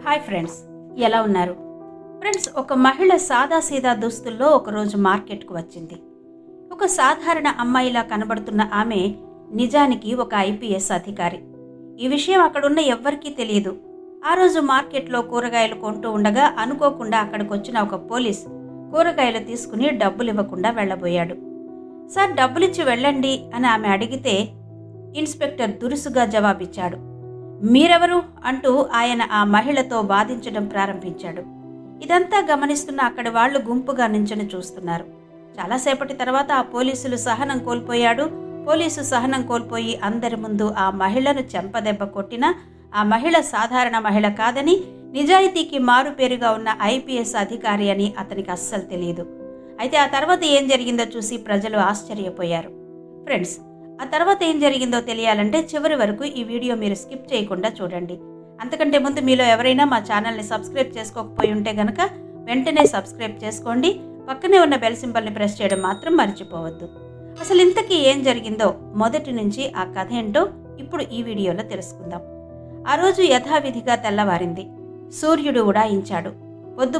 Hi friends, ఎలా ఉన్నారు? Friends, ఒక మహిళ సాదాసీదా దుస్తుల్లో ఒకరోజు మార్కెట్కు వచ్చింది. ఒక సాధారణ అమ్మాయిలా కనబడుతున్న ఆమె నిజానికి ఒక ఐపీఎస్ అధికారి. ఈ విషయం అక్కడున్న ఎవ్వరికీ తెలియదు. ఆ రోజు మార్కెట్లో కూరగాయలు కొంటూ ఉండగా అనుకోకుండా అక్కడికొచ్చిన ఒక పోలీస్ కూరగాయలు తీసుకుని డబ్బులు ఇవ్వకుండా వెళ్లబోయాడు. సార్, డబ్బులిచ్చి వెళ్ళండి అని ఆమె అడిగితే ఇన్స్పెక్టర్ దురుసుగా జవాబిచ్చాడు. మీరెవరు అంటూ ఆయన ఆ మహిళతో వాదించడం ప్రారంభించాడు. ఇదంతా గమనిస్తున్న అక్కడి వాళ్లు గుంపుగా నించుని చూస్తున్నారు. చాలాసేపటి తర్వాత ఆ పోలీసు సహనం కోల్పోయి అందరి ముందు ఆ మహిళను చెంపదెబ్బ కొట్టినా ఆ మహిళ సాధారణ మహిళ కాదని, నిజాయితీకి మారుపేరుగా ఉన్న ఐపీఎస్ అధికారి అని అతనికి అస్సలు తెలియదు. అయితే ఆ తర్వాత ఏం జరిగిందో చూసి ప్రజలు ఆశ్చర్యపోయారు. ఫ్రెండ్స్, ఆ తర్వాత ఏం జరిగిందో తెలియాలంటే చివరి వరకు ఈ వీడియో మీరు స్కిప్ చేయకుండా చూడండి. అంతకంటే ముందు మీలో ఎవరైనా మా ఛానల్ని సబ్స్క్రైబ్ చేసుకోకపోయి ఉంటే గనక వెంటనే సబ్స్క్రైబ్ చేసుకోండి. పక్కనే ఉన్న బెల్ సింబల్ని ప్రెస్ చేయడం మాత్రం మర్చిపోవద్దు. అసలు ఇంతకీ ఏం జరిగిందో మొదటి నుంచి ఆ కథ ఏంటో ఇప్పుడు ఈ వీడియోలో తెలుసుకుందాం. ఆ రోజు యథావిధిగా తెల్లవారింది. సూర్యుడు ఉడాయించాడు.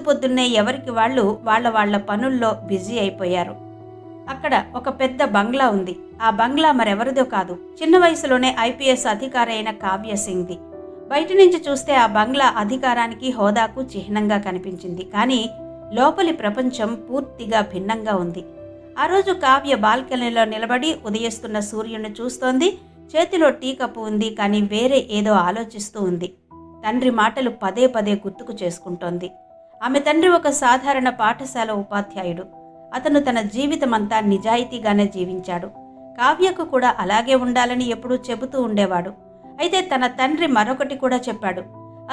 పొద్దున్నే ఎవరికి వాళ్ళు వాళ్ళ పనుల్లో బిజీ అయిపోయారు. అక్కడ ఒక పెద్ద బంగ్లా ఉంది. ఆ బంగ్లా మరెవరిదో కాదు, చిన్న వయసులోనే ఐపీఎస్ అధికారి అయిన కావ్య సింగ్ది. బయట నుంచి చూస్తే ఆ బంగ్లా అధికారానికి, హోదాకు చిహ్నంగా కనిపించింది. కానీ లోపలి ప్రపంచం పూర్తిగా భిన్నంగా ఉంది. ఆ రోజు కావ్య బాల్కనీలో నిలబడి ఉదయిస్తున్న సూర్యుని చూస్తోంది. చేతిలో టీ కప్పు ఉంది, కానీ వేరే ఏదో ఆలోచిస్తూ ఉంది. తండ్రి మాటలు పదే పదే గుర్తుకు చేసుకుంటోంది. ఆమె తండ్రి ఒక సాధారణ పాఠశాల ఉపాధ్యాయుడు. అతను తన జీవితమంతా నిజాయితీగానే జీవించాడు. కావ్యకు కూడా అలాగే ఉండాలని ఎప్పుడూ చెబుతూ ఉండేవాడు. అయితే తన తండ్రి మరొకటి కూడా చెప్పాడు.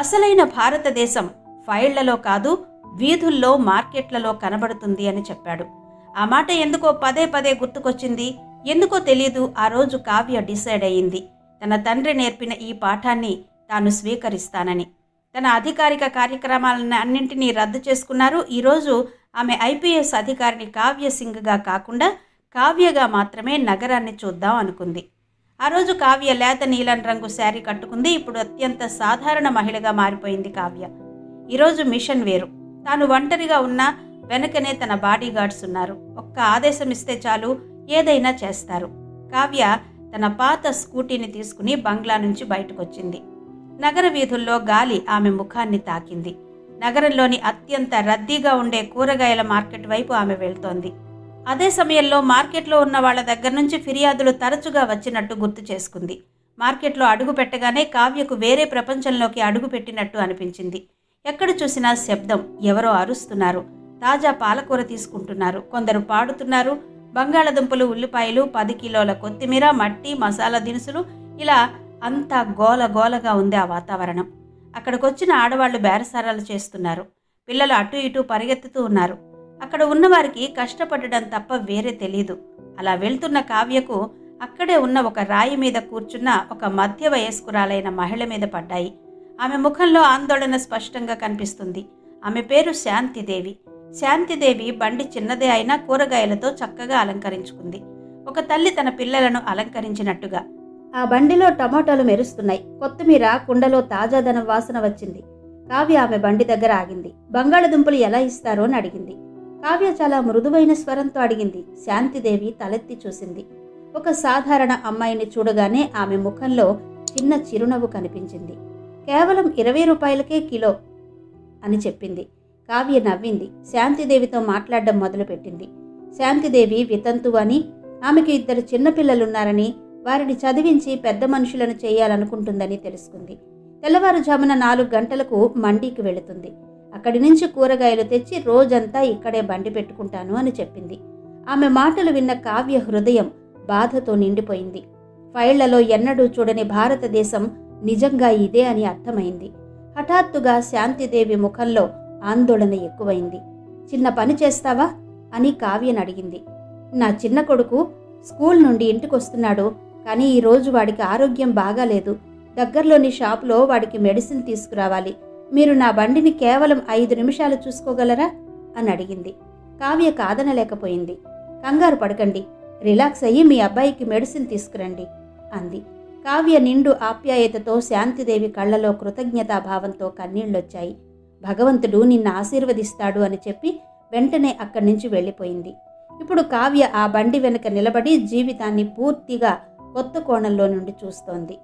అసలైన భారతదేశం ఫైళ్లలో కాదు, వీధుల్లో, మార్కెట్లలో కనబడుతుంది అని చెప్పాడు. ఆ మాట ఎందుకో పదే పదే గుర్తుకొచ్చింది. ఎందుకో తెలియదు. ఆ రోజు కావ్య డిసైడ్ అయ్యింది, తన తండ్రి నేర్పిన ఈ పాఠాన్ని తాను స్వీకరిస్తానని. తన అధికారిక కార్యక్రమాలను అన్నింటినీ రద్దు చేసుకున్నారు. ఈరోజు ఆమె ఐపీఎస్ అధికారిని కావ్య సింగ్గా కాకుండా కావ్యగా మాత్రమే నగరాన్ని చూద్దాం అనుకుంది. ఆ రోజు కావ్య లేత నీలం రంగు శారీ కట్టుకుంది. ఇప్పుడు అత్యంత సాధారణ మహిళగా మారిపోయింది కావ్య. ఈరోజు మిషన్ వేరు. తాను ఒంటరిగా ఉన్నా వెనకనే తన బాడీ గార్డ్స్ ఉన్నారు. ఒక్క ఆదేశం ఇస్తే చాలు, ఏదైనా చేస్తారు. కావ్య తన పాత స్కూటీని తీసుకుని బంగ్లా నుంచి బయటకొచ్చింది. నగర వీధుల్లో గాలి ఆమె ముఖాన్ని తాకింది. నగరంలోని అత్యంత రద్దీగా ఉండే కూరగాయల మార్కెట్ వైపు ఆమె వెళ్తోంది. అదే సమయంలో మార్కెట్లో ఉన్న వాళ్ల దగ్గర నుంచి ఫిర్యాదులు తరచుగా వచ్చినట్టు గుర్తు చేసుకుంది. మార్కెట్లో అడుగు పెట్టగానే కావ్యకు వేరే ప్రపంచంలోకి అడుగు పెట్టినట్టు అనిపించింది. ఎక్కడ చూసినా శబ్దం, ఎవరో అరుస్తున్నారు, తాజా పాలకూర తీసుకుంటున్నారు, కొందరు పాడుతున్నారు. బంగాళదుంపలు, ఉల్లిపాయలు, 10 కిలోల కొత్తిమీర, మట్టి, మసాలా దినుసులు, ఇలా అంతా గోలగోలగా ఉంది ఆ వాతావరణం. అక్కడికొచ్చిన ఆడవాళ్లు బేరసారాలు చేస్తున్నారు. పిల్లలు అటు ఇటు పరిగెత్తుతూ ఉన్నారు. అక్కడ ఉన్నవారికి కష్టపడడం తప్ప వేరే తెలీదు. అలా వెళ్తున్న కావ్యకు అక్కడే ఉన్న ఒక రాయి మీద కూర్చున్న ఒక మధ్య వయస్కురాలైన మహిళ మీద పడ్డాయి. ఆమె ముఖంలో ఆందోళన స్పష్టంగా కనిపిస్తుంది. ఆమె పేరు శాంతిదేవి. శాంతిదేవి బండి చిన్నదే అయినా కూరగాయలతో చక్కగా అలంకరించుకుంది. ఒక తల్లి తన పిల్లలను అలంకరించినట్టుగా. ఆ బండిలో టమోటాలు మెరుస్తున్నాయి. కొత్తిమీర కుండలో తాజాదనం వాసన వచ్చింది. కావ్య ఆమె బండి దగ్గర ఆగింది. బంగాళదుంపలు ఎలా ఇస్తారో అని అడిగింది. కావ్య చాలా మృదువైన స్వరంతో అడిగింది. శాంతిదేవి తలెత్తి చూసింది. ఒక సాధారణ అమ్మాయిని చూడగానే ఆమె ముఖంలో చిన్న చిరునవ్వు కనిపించింది. కేవలం 20 రూపాయలకే కిలో అని చెప్పింది. కావ్య నవ్వింది. శాంతిదేవితో మాట్లాడడం మొదలుపెట్టింది. శాంతిదేవి వితంతువు అని, ఆమెకు 2 చిన్నపిల్లలున్నారని, వారిని చదివించి పెద్ద మనుషులను చేయాలనుకుంటుందని తెలుసుకుంది. తెల్లవారుజామున 4 గంటలకు మండీకి వెళుతుంది. అక్కడి నుంచి కూరగాయలు తెచ్చి రోజంతా ఇక్కడే బండి పెట్టుకుంటాను అని చెప్పింది. ఆమె మాటలు విన్న కావ్య హృదయం బాధతో నిండిపోయింది. ఫైళ్లలో ఎన్నడూ చూడని భారతదేశం నిజంగా ఇదే అని అర్థమైంది. హఠాత్తుగా శాంతిదేవి ముఖంలో ఆందోళన ఎక్కువైంది. చిన్న పని చేస్తావా అని కావ్యను అడిగింది. నా చిన్న కొడుకు స్కూల్ నుండి ఇంటికొస్తున్నాడు, కానీ ఈరోజు వాడికి ఆరోగ్యం బాగాలేదు. దగ్గరలోని షాపులో వాడికి మెడిసిన్ తీసుకురావాలి. మీరు నా బండిని కేవలం 5 నిమిషాలు చూసుకోగలరా అని అడిగింది. కావ్య కాదనలేకపోయింది. కంగారు పడకండి, రిలాక్స్ అయ్యి మీ అబ్బాయికి మెడిసిన్ తీసుకురండి అంది. కావ్య నిండు ఆప్యాయతతో శాంతిదేవి కళ్ళలో కృతజ్ఞతాభావంతో కన్నీళ్లొచ్చాయి. భగవంతుడు నిన్ను ఆశీర్వదిస్తాడు అని చెప్పి వెంటనే అక్కడి నుంచి వెళ్ళిపోయింది. ఇప్పుడు కావ్య ఆ బండి వెనుక నిలబడి జీవితాన్ని పూర్తిగా కొత్త కోణంలో నుండి చూస్తోంది.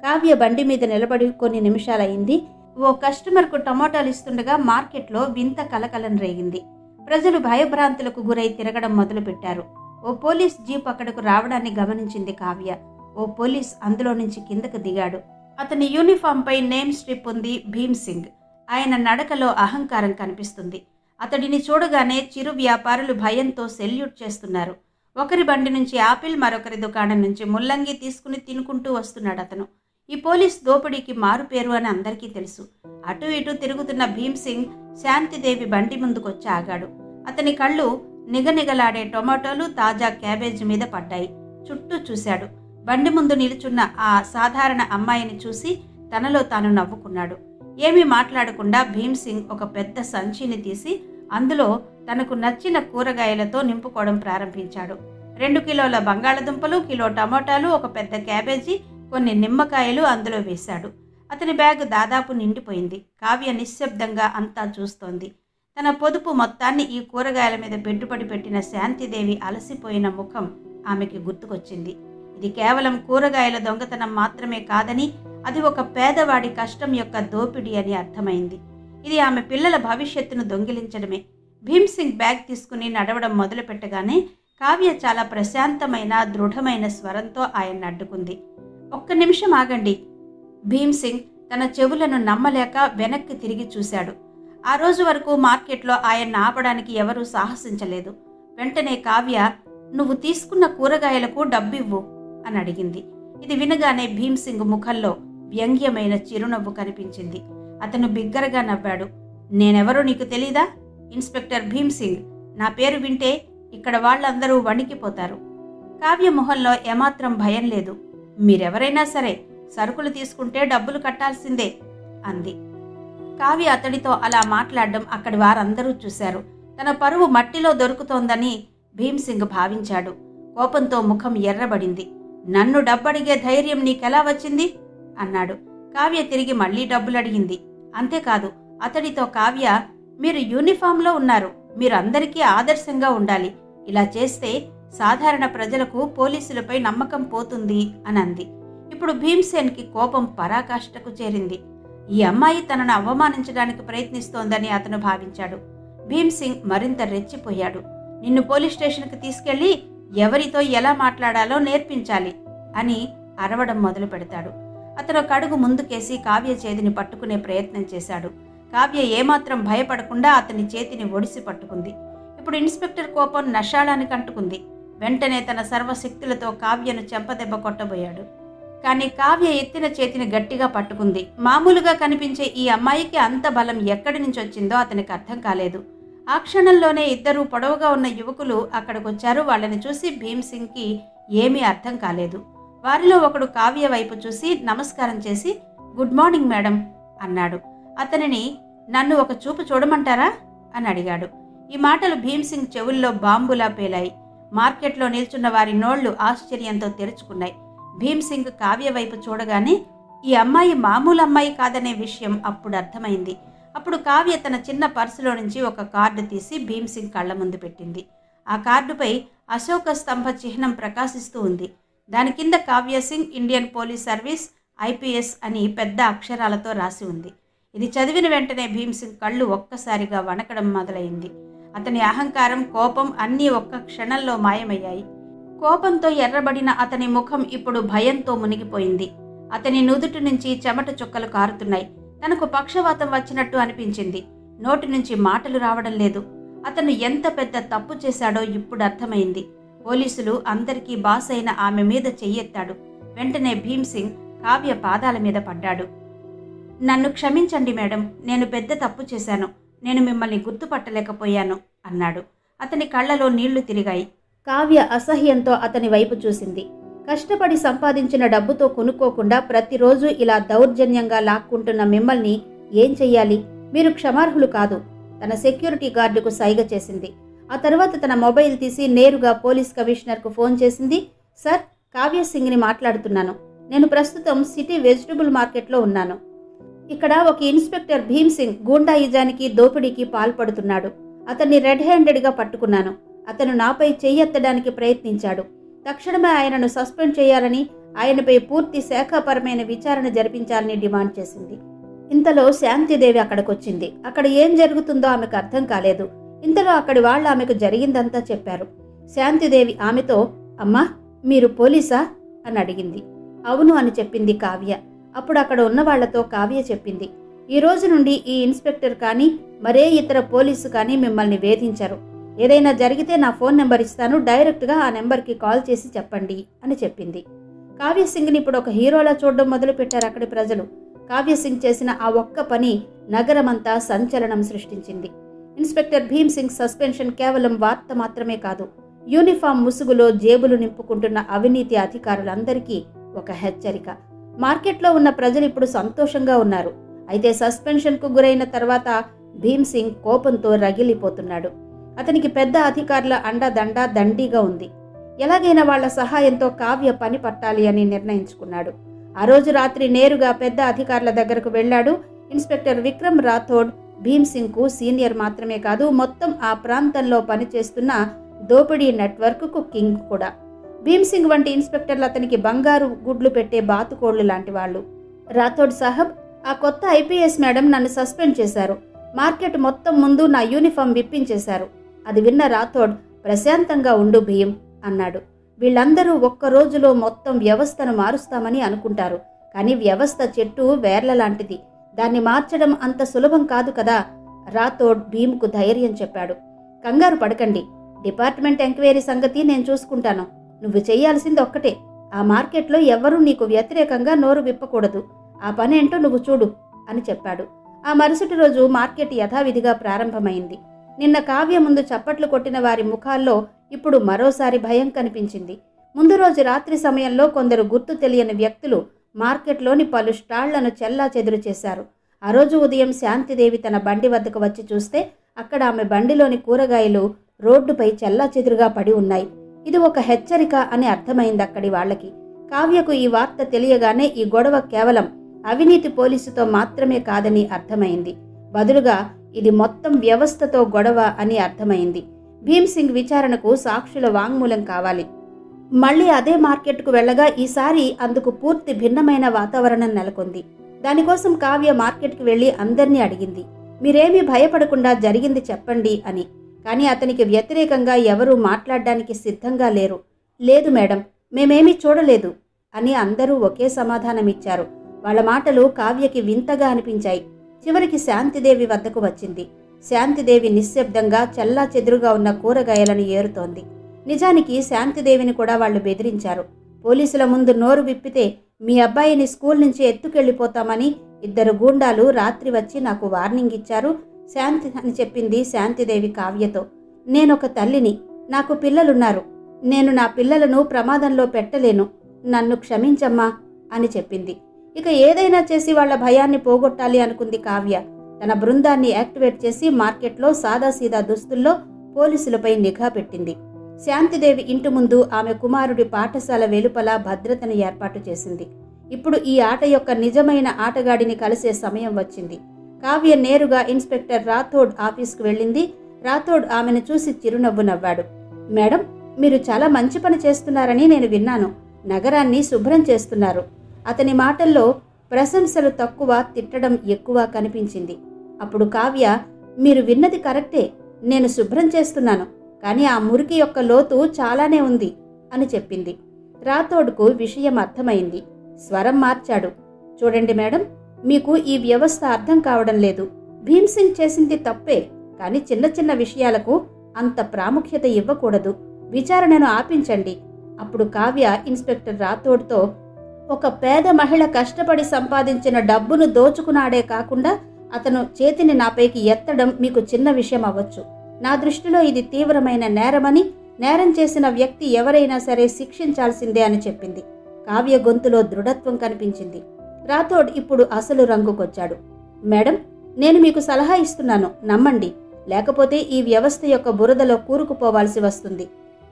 కావ్య బండి మీద నిలబడి కొన్ని నిమిషాలయ్యింది. ఓ కస్టమర్కు టమోటాలు ఇస్తుండగా మార్కెట్లో వింత కలకలం రేగింది. ప్రజలు భయభ్రాంతులకు గురై తిరగడం మొదలుపెట్టారు. ఓ పోలీస్ జీప్ అక్కడకు రావడాన్ని గమనించింది కావ్య. ఓ పోలీస్ అందులో నుంచి కిందకు దిగాడు. అతని యూనిఫామ్పై నేమ్ స్ట్రిప్ ఉంది, భీమ్ సింగ్. ఆయన నడకలో అహంకారం కనిపిస్తుంది. అతడిని చూడగానే చిరు వ్యాపారులు భయంతో సెల్యూట్ చేస్తున్నారు. ఒకరి బండి నుంచి ఆపిల్, మరొకరి దుకాణం నుంచి ముల్లంగి తీసుకుని తినుకుంటూ వస్తున్నాడు అతను. ఈ పోలీస్ దోపిడీకి మారుపేరు అని అందరికీ తెలుసు. అటు ఇటు తిరుగుతున్న భీమ్ సింగ్ శాంతిదేవి బండి ముందుకొచ్చి ఆగాడు. అతని కళ్ళు నిగనిగలాడే టొమాటోలు, తాజా క్యాబేజీ మీద పడ్డాయి. చుట్టూ చూశాడు. బండి ముందు నిలుచున్న ఆ సాధారణ అమ్మాయిని చూసి తనలో తాను నవ్వుకున్నాడు. ఏమీ మాట్లాడకుండా భీమ్ సింగ్ ఒక పెద్ద సంచిని తీసి అందులో తనకు నచ్చిన కూరగాయలతో నింపుకోవడం ప్రారంభించాడు. 2 కిలోల బంగాళదుంపలు, కిలో టమోటాలు, ఒక పెద్ద క్యాబేజీ, కొన్ని నిమ్మకాయలు అందులో వేశాడు. అతని బ్యాగ్ దాదాపు నిండిపోయింది. కావ్య నిశ్శబ్దంగా అంతా చూస్తోంది. తన పొదుపు మొత్తాన్ని ఈ కూరగాయల మీద పెట్టుబడి పెట్టిన శాంతిదేవి అలసిపోయిన ముఖం ఆమెకి గుర్తుకొచ్చింది. ఇది కేవలం కూరగాయల దొంగతనం మాత్రమే కాదని, అది ఒక పేదవాడి కష్టం యొక్క దోపిడీ అని అర్థమైంది. ఇది ఆమె పిల్లల భవిష్యత్తును దొంగిలించడమే. భీమ్ సింగ్ బ్యాగ్ తీసుకుని నడవడం మొదలుపెట్టగానే కావ్య చాలా ప్రశాంతమైన, దృఢమైన స్వరంతో ఆయన్ని అడ్డుకుంది. ఒక్క నిమిషం ఆగండి. భీమ్ సింగ్ తన చెవులను నమ్మలేక వెనక్కి తిరిగి చూశాడు. ఆ రోజు వరకు మార్కెట్లో ఆయన్ని ఆపడానికి ఎవరూ సాహసించలేదు. వెంటనే కావ్య, నువ్వు తీసుకున్న కూరగాయలకు డబ్బివ్వు అని అడిగింది. ఇది వినగానే భీమ్ సింగ్ ముఖంలో వ్యంగ్యమైన చిరునవ్వు కనిపించింది. అతను బిగ్గరగా నవ్వాడు. నేనెవరో నీకు తెలీదా? ఇన్స్పెక్టర్ భీమ్ సింగ్. నా పేరు వింటే ఇక్కడ వాళ్ళందరూ వణికిపోతారు. కావ్య మొహంలో ఏమాత్రం భయం లేదు. మీరెవరైనా సరే సరుకులు తీసుకుంటే డబ్బులు కట్టాల్సిందే అంది. కావ్య అతడితో అలా మాట్లాడడం అక్కడి వారందరూ చూశారు. తన పరువు మట్టిలో దొరుకుతోందని భీమ్ సింగ్ భావించాడు. కోపంతో ముఖం ఎర్రబడింది. నన్ను డబ్బడిగే ధైర్యం నీకెలా వచ్చింది అన్నాడు. కావ్య తిరిగి మళ్లీ డబ్బులు అడిగింది. అంతేకాదు, అతడితో కావ్య, మీరు యూనిఫామ్లో ఉన్నారు, మీరు అందరికీ ఆదర్శంగా ఉండాలి. ఇలా చేస్తే సాధారణ ప్రజలకు పోలీసులపై నమ్మకం పోతుంది అని అంది. ఇప్పుడు భీమ్సేన్కి కోపం పరాకాష్ఠకు చేరింది. ఈ అమ్మాయి తనను అవమానించడానికి ప్రయత్నిస్తోందని అతను భావించాడు. భీమ్ సింగ్ మరింత రెచ్చిపోయాడు. నిన్ను పోలీస్ స్టేషన్కి తీసుకెళ్లి ఎవరితో ఎలా మాట్లాడాలో నేర్పించాలి అని అరవడం మొదలు పెడతాడు. అతను ఒక అడుగు ముందుకేసి కావ్య చేతిని పట్టుకునే ప్రయత్నం చేశాడు. కావ్య ఏమాత్రం భయపడకుండా అతని చేతిని ఒడిసి పట్టుకుంది. ఇప్పుడు ఇన్స్పెక్టర్ కోపం నషాళానికి అంటుకుంది. వెంటనే తన సర్వశక్తులతో కావ్యను చెంపదెబ్బ కొట్టబోయాడు. కానీ కావ్య ఎత్తిన చేతిని గట్టిగా పట్టుకుంది. మామూలుగా కనిపించే ఈ అమ్మాయికి అంత బలం ఎక్కడి నుంచి వచ్చిందో అతనికి అర్థం కాలేదు. ఆ క్షణంలోనే ఇద్దరు పొడవుగా ఉన్న యువకులు అక్కడికొచ్చారు. వాళ్ళని చూసి భీమ్ సింగ్కి ఏమీ అర్థం కాలేదు. వారిలో ఒకడు కావ్య వైపు చూసి నమస్కారం చేసి, గుడ్ మార్నింగ్ మేడం అన్నాడు. అతనిని నన్ను ఒక చూపు చూడమంటారా అని అడిగాడు. ఈ మాటలు భీమ్ సింగ్ చెవుల్లో బాంబులా పేలాయి. మార్కెట్లో నిల్చున్న వారి నోళ్లు ఆశ్చర్యంతో తెరుచుకున్నాయి. భీమ్ సింగ్ కావ్య వైపు చూడగానే ఈ అమ్మాయి మామూలు అమ్మాయి కాదనే విషయం అప్పుడు అర్థమైంది. అప్పుడు కావ్య తన చిన్న పర్సులో నుంచి ఒక కార్డు తీసి భీమ్ సింగ్ కళ్ల ముందు పెట్టింది. ఆ కార్డుపై అశోక స్తంభ చిహ్నం ప్రకాశిస్తూ ఉంది. దాని కింద Kavya Singh, Indian police service, IPS అని పెద్ద అక్షరాలతో రాసి ఉంది. ఇది చదివిన వెంటనే భీమ్ సింగ్ కళ్ళు ఒక్కసారిగా వణకడం మొదలైంది. అతని అహంకారం, కోపం అన్నీ ఒక్క క్షణంలో మాయమయ్యాయి. కోపంతో ఎర్రబడిన అతని ముఖం ఇప్పుడు భయంతో మునిగిపోయింది. అతని నుదుటి నుంచి చెమట చుక్కలు కారుతున్నాయి. తనకు పక్షవాతం వచ్చినట్టు అనిపించింది. నోటి నుంచి మాటలు రావడం లేదు. అతను ఎంత పెద్ద తప్పు చేశాడో ఇప్పుడు అర్థమైంది. పోలీసులు అందరికీ బాస్ అయిన ఆమె మీద చెయ్యెత్తాడు. వెంటనే భీమ్ సింగ్ కావ్య పాదాల మీద పడ్డాడు. నన్ను క్షమించండి మేడం, నేను పెద్ద తప్పు చేశాను. నేను మిమ్మల్ని గుర్తుపట్టలేకపోయాను అన్నాడు. అతని కళ్ళలో నీళ్లు తిరిగాయి. కావ్య అసహ్యంతో అతని వైపు చూసింది. కష్టపడి సంపాదించిన డబ్బుతో కొనుక్కోకుండా ప్రతిరోజు ఇలా దౌర్జన్యంగా లాక్కుంటున్న మిమ్మల్ని ఏం చెయ్యాలి? మీరు క్షమార్హులు కాదు. తన సెక్యూరిటీ గార్డుకు సైగ చేసింది. ఆ తర్వాత తన మొబైల్ తీసి నేరుగా పోలీస్ కమిషనర్కు ఫోన్ చేసింది. సార్, కావ్య సింగ్ని మాట్లాడుతున్నాను. నేను ప్రస్తుతం సిటీ వెజిటబుల్ మార్కెట్లో ఉన్నాను. ఇక్కడ ఒక ఇన్స్పెక్టర్ భీమ్ సింగ్ గూండాయిజానికి దోపిడీకి పాల్పడుతున్నాడు. అతన్ని రెడ్ హ్యాండెడ్గా పట్టుకున్నాను. అతను నాపై చెయ్యెత్తడానికి ప్రయత్నించాడు. తక్షణమే ఆయనను సస్పెండ్ చేయాలని, ఆయనపై పూర్తి శాఖాపరమైన విచారణ జరిపించాలని డిమాండ్ చేసింది. ఇంతలో శాంతిదేవి అక్కడికొచ్చింది. అక్కడ ఏం జరుగుతుందో ఆమెకు అర్థం కాలేదు. ఇంతలో అక్కడి వాళ్ళు ఆమెకు జరిగిందంతా చెప్పారు. శాంతిదేవి ఆమెతో, అమ్మా, మీరు పోలీసా అని అడిగింది. అవును అని చెప్పింది కావ్య. అప్పుడు అక్కడ ఉన్న వాళ్లతో కావ్య చెప్పింది, ఈ రోజు నుండి ఈ ఇన్స్పెక్టర్ కానీ మరే ఇతర పోలీసు కానీ మిమ్మల్ని వేధించరు. ఏదైనా జరిగితే నా ఫోన్ నెంబర్ ఇస్తాను, డైరెక్ట్గా ఆ నెంబర్కి కాల్ చేసి చెప్పండి అని చెప్పింది. కావ్యసింగ్ని ఇప్పుడు ఒక హీరోలా చూడడం మొదలుపెట్టారు అక్కడి ప్రజలు. కావ్యసింగ్ చేసిన ఆ ఒక్క పని నగరమంతా సంచలనం సృష్టించింది. ఇన్స్పెక్టర్ భీమ్ సింగ్ సస్పెన్షన్ కేవలం వార్త మాత్రమే కాదు, యూనిఫామ్ ముసుగులో జేబులు నింపుకుంటున్న అవినీతి అధికారులందరికీ ఒక హెచ్చరిక. మార్కెట్లో ఉన్న ప్రజలు ఇప్పుడు సంతోషంగా ఉన్నారు. అయితే సస్పెన్షన్కు గురైన తర్వాత భీమ్ సింగ్ కోపంతో రగిలిపోతున్నాడు. అతనికి పెద్ద అధికారుల అండదండ దండిగా ఉంది. ఎలాగైనా వాళ్ల సహాయంతో కావ్య పని పట్టాలి అని నిర్ణయించుకున్నాడు. ఆ రోజు రాత్రి నేరుగా పెద్ద అధికారుల దగ్గరకు వెళ్లాడు. ఇన్స్పెక్టర్ విక్రమ్ రాథోడ్ భీమ్ సింగ్ కు సీనియర్ మాత్రమే కాదు, మొత్తం ఆ ప్రాంతంలో పనిచేస్తున్న దోపిడీ నెట్వర్క్ కింగ్ కూడా. భీమ్ సింగ్ వంటి ఇన్స్పెక్టర్లు అతనికి బంగారు గుడ్లు పెట్టే బాతుకోళ్లు లాంటి వాళ్ళు. రాథోడ్ సాహబ్, ఆ కొత్త ఐపీఎస్ మేడం నన్ను సస్పెండ్ చేశారు. మార్కెట్ మొత్తం ముందు నా యూనిఫామ్ విప్పించేశారు. అది విన్న రాథోడ్, ప్రశాంతంగా ఉండు భీమ్ అన్నాడు. వీళ్ళందరూ ఒక్క రోజులో మొత్తం వ్యవస్థను మారుస్తామని అనుకుంటారు. కానీ వ్యవస్థ చెట్టు వేర్ల లాంటిది. దాన్ని మార్చడం అంత సులభం కాదు కదా. రాథోడ్ భీమ్కు ధైర్యం చెప్పాడు. కంగారు పడకండి, డిపార్ట్మెంట్ ఎంక్వైరీ సంగతి నేను చూసుకుంటాను. నువ్వు చెయ్యాల్సింది ఒక్కటే, ఆ మార్కెట్లో ఎవ్వరూ నీకు వ్యతిరేకంగా నోరు విప్పకూడదు. ఆ పనేంటో నువ్వు చూడు అని చెప్పాడు. ఆ మరుసటి రోజు మార్కెట్ యథావిధిగా ప్రారంభమైంది. నిన్న కావ్య ముందు చప్పట్లు కొట్టిన వారి ముఖాల్లో ఇప్పుడు మరోసారి భయం కనిపించింది. ముందు రోజు రాత్రి సమయంలో కొందరు గుర్తు తెలియని వ్యక్తులు మార్కెట్లోని పలు స్టాళ్లను చెల్లాచెదురు చేశారు. ఆ రోజు ఉదయం శాంతిదేవి తన బండి వద్దకు వచ్చి చూస్తే అక్కడ ఆమె బండిలోని కూరగాయలు రోడ్డుపై చెల్లాచెదురుగా పడి ఉన్నాయి. ఇది ఒక హెచ్చరిక అని అర్థమైంది అక్కడి వాళ్లకి. కావ్యకు ఈ వార్త తెలియగానే ఈ గొడవ కేవలం అవినీతి పోలీసుతో మాత్రమే కాదని అర్థమైంది. బదులుగా ఇది మొత్తం వ్యవస్థతో గొడవ అని అర్థమైంది. భీమ్ సింగ్ విచారణకు సాక్షుల వాంగ్మూలం కావాలి. మళ్లీ అదే మార్కెట్కు వెళ్లగా ఈసారి అందుకు పూర్తి భిన్నమైన వాతావరణం నెలకొంది. దానికోసం కావ్య మార్కెట్కి వెళ్లి అందర్నీ అడిగింది, మీరేమీ భయపడకుండా జరిగింది చెప్పండి అని. కానీ అతనికి వ్యతిరేకంగా ఎవరూ మాట్లాడడానికి సిద్ధంగా లేరు. లేదు మేడం, మేమేమీ చూడలేదు అని అందరూ ఒకే సమాధానమిచ్చారు. వాళ్ల మాటలు కావ్యకి వింతగా అనిపించాయి. చివరికి శాంతిదేవి వద్దకు వచ్చింది. శాంతిదేవి నిశ్శబ్దంగా చెల్లా చెదురుగా ఉన్న కూరగాయలను ఏరుతోంది. నిజానికి శాంతిదేవిని కూడా వాళ్లు బెదిరించారు. పోలీసుల ముందు నోరు విప్పితే మీ అబ్బాయిని స్కూల్ నుంచి ఎత్తుకెళ్లిపోతామని 2 గూండాలు రాత్రి వచ్చి నాకు వార్నింగ్ ఇచ్చారు శాంతి అని చెప్పింది శాంతిదేవి కావ్యతో. నేనొక తల్లిని, నాకు పిల్లలున్నారు. నేను నా పిల్లలను ప్రమాదంలో పెట్టలేను. నన్ను క్షమించమ్మా అని చెప్పింది. ఇక ఏదైనా చేసి వాళ్ల భయాన్ని పోగొట్టాలి అనుకుంది కావ్య. తన బృందాన్ని యాక్టివేట్ చేసి మార్కెట్లో సాదాసీదా దుస్తుల్లో పోలీసులపై నిఘా పెట్టింది. శాంతిదేవి ఇంటి ముందు ఆమె కుమారుడి పాఠశాల వెలుపల భద్రతను ఏర్పాటు చేసింది. ఇప్పుడు ఈ ఆట యొక్క నిజమైన ఆటగాడిని కలిసే సమయం వచ్చింది. కావ్య నేరుగా ఇన్స్పెక్టర్ రాథోడ్ ఆఫీస్కు వెళ్ళింది. రాథోడ్ ఆమెను చూసి చిరునవ్వు నవ్వాడు. మేడం, మీరు చాలా మంచి పని చేస్తున్నారని నేను విన్నాను. నగరాన్ని శుభ్రం చేస్తున్నారు. అతని మాటల్లో ప్రశంసలు తక్కువ, తిట్టడం ఎక్కువ కనిపించింది. అప్పుడు కావ్య, మీరు విన్నది కరెక్టే, నేను శుభ్రం చేస్తున్నాను. కానీ ఆ మురికి యొక్క లోతు చాలానే ఉంది అని చెప్పింది. రాథోడ్కు విషయం అర్థమైంది. స్వరం మార్చాడు. చూడండి మేడం, మీకు ఈ వ్యవస్థ అర్థం కావడం లేదు. భీమ్ సింగ్ చేసింది తప్పే, కానీ చిన్న చిన్న విషయాలకు అంత ప్రాముఖ్యత ఇవ్వకూడదు. విచారణను ఆపించండి. అప్పుడు కావ్య ఇన్స్పెక్టర్ రాథోడ్తో, ఒక పేద మహిళ కష్టపడి సంపాదించిన డబ్బును దోచుకున్నాడే కాకుండా అతను చేతిని నాపైకి ఎత్తడం మీకు చిన్న విషయం అవ్వచ్చు. నా దృష్టిలో ఇది తీవ్రమైన నేరమని, నేరం చేసిన వ్యక్తి ఎవరైనా సరే శిక్షించాల్సిందే అని చెప్పింది. కావ్య గొంతులో దృఢత్వం కనిపించింది. రాథోడ్ ఇప్పుడు అసలు రంగుకొచ్చాడు. మేడం, నేను మీకు సలహా ఇస్తున్నాను, నమ్మండి. లేకపోతే ఈ వ్యవస్థ యొక్క బురదలో కూరుకుపోవాల్సి వస్తుంది.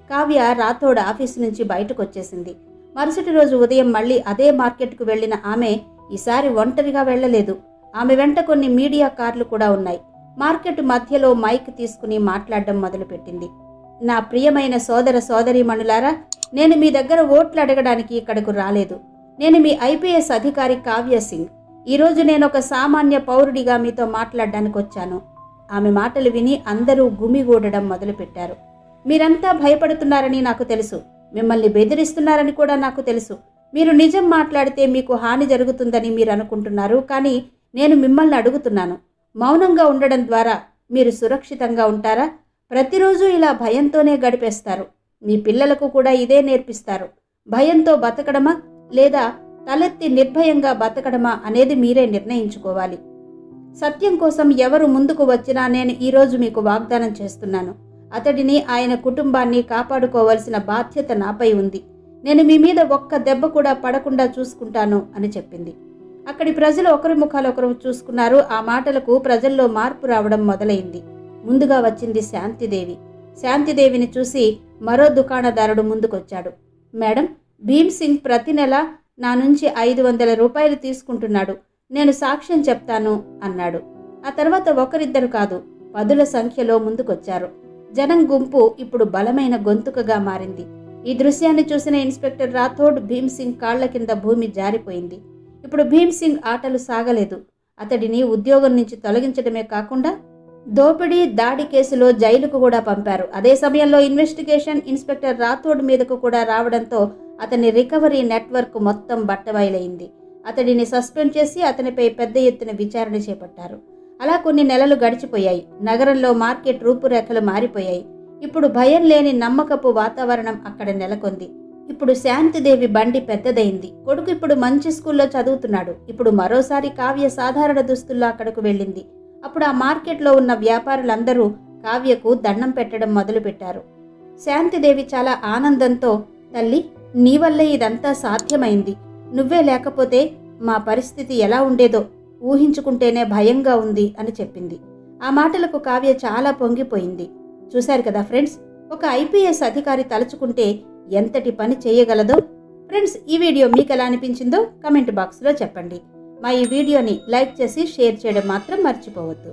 కావ్య రాథోడ్ ఆఫీసు నుంచి బయటకొచ్చేసింది. మరుసటి రోజు ఉదయం మళ్ళీ అదే మార్కెట్కు వెళ్లిన ఆమె ఈసారి ఒంటరిగా వెళ్లలేదు. ఆమె వెంట కొన్ని మీడియా కార్లు కూడా ఉన్నాయి. మార్కెట్ మధ్యలో మైక్ తీసుకుని మాట్లాడడం మొదలుపెట్టింది. నా ప్రియమైన సోదర సోదరీమణులారా, నేను మీ దగ్గర ఓట్లు అడగడానికి ఇక్కడకు రాలేదు. నేను మీ ఐపీఎస్ అధికారి కావ్య సింగ్. ఈరోజు నేను ఒక సామాన్య పౌరుడిగా మీతో మాట్లాడడానికి వచ్చాను. ఆమె మాటలు విని అందరూ గుమిగూడడం మొదలుపెట్టారు. మీరంతా భయపడుతున్నారని నాకు తెలుసు. మిమ్మల్ని బెదిరిస్తున్నారని కూడా నాకు తెలుసు. మీరు నిజం మాట్లాడితే మీకు హాని జరుగుతుందని మీరు అనుకుంటున్నారు. కానీ నేను మిమ్మల్ని అడుగుతున్నాను, మౌనంగా ఉండడం ద్వారా మీరు సురక్షితంగా ఉంటారా? ప్రతిరోజు ఇలా భయంతోనే గడిపేస్తారు. మీ పిల్లలకు కూడా ఇదే నేర్పిస్తారు. భయంతో బతకడమా లేదా తలెత్తి నిర్భయంగా బతకడమా అనేది మీరే నిర్ణయించుకోవాలి. సత్యం కోసం ఎవరు ముందుకు వచ్చినా నేను ఈరోజు మీకు వాగ్దానం చేస్తున్నాను. అతడిని, ఆయన కుటుంబాన్ని కాపాడుకోవాల్సిన బాధ్యత నాపై ఉంది. నేను మీ మీద ఒక్క దెబ్బ కూడా పడకుండా చూసుకుంటాను అని చెప్పింది. అక్కడి ప్రజలు ఒకరి ముఖాలు ఒకరు చూసుకున్నారు. ఆ మాటలకు ప్రజల్లో మార్పు రావడం మొదలైంది. ముందుగా వచ్చింది శాంతిదేవి. శాంతిదేవిని చూసి మరో దుకాణదారుడు ముందుకొచ్చాడు. మేడం, భీమ్ సింగ్ ప్రతి నెల నా నుంచి 500 రూపాయలు తీసుకుంటున్నాడు. నేను సాక్ష్యం చెప్తాను అన్నాడు. ఆ తర్వాత ఒకరిద్దరు కాదు, 10ల సంఖ్యలో ముందుకొచ్చారు. జనం గుంపు ఇప్పుడు బలమైన గొంతుకగా మారింది. ఈ దృశ్యాన్ని చూసిన ఇన్స్పెక్టర్ రాథోడ్ భీమ్ సింగ్ కాళ్ల కింద భూమి జారిపోయింది. ఇప్పుడు భీమ్ సింగ్ ఆటలు సాగలేదు. అతడిని ఉద్యోగం నుంచి తొలగించడమే కాకుండా దోపిడీ, దాడి కేసులో జైలుకు కూడా పంపారు. అదే సమయంలో ఇన్వెస్టిగేషన్ ఇన్స్పెక్టర్ రాథోడ్ మీదకు కూడా రావడంతో అతని రికవరీ నెట్వర్క్ మొత్తం బట్టబయలైంది. అతడిని సస్పెండ్ చేసి అతనిపై పెద్ద ఎత్తున విచారణ చేపట్టారు. అలా కొన్ని నెలలు గడిచిపోయాయి. నగరంలో మార్కెట్ రూపురేఖలు మారిపోయాయి. ఇప్పుడు భయం లేని నమ్మకపు వాతావరణం అక్కడ నెలకొంది. ఇప్పుడు శాంతిదేవి బండి పెద్దదైంది. కొడుకు ఇప్పుడు మంచి స్కూల్లో చదువుతున్నాడు. ఇప్పుడు మరోసారి కావ్య సాధారణ దుస్తుల్లో అక్కడకు వెళ్ళింది. అప్పుడు ఆ మార్కెట్లో ఉన్న వ్యాపారులందరూ కావ్యకు దండం పెట్టడం మొదలుపెట్టారు. శాంతిదేవి చాలా ఆనందంతో, తల్లి, నీ వల్లే ఇదంతా సాధ్యమైంది. నువ్వే లేకపోతే మా పరిస్థితి ఎలా ఉండేదో ఊహించుకుంటేనే భయంగా ఉంది అని చెప్పింది. ఆ మాటలకు కావ్య చాలా పొంగిపోయింది. చూశారు కదా ఫ్రెండ్స్, ఒక ఐపీఎస్ అధికారి తలుచుకుంటే ఎంతటి పని చేయగలదో. ఫ్రెండ్స్, ఈ వీడియో మీకు ఎలా అనిపించిందో కమెంట్ బాక్స్లో చెప్పండి. మా ఈ వీడియోని లైక్ చేసి షేర్ చేయడం మాత్రం మర్చిపోవద్దు.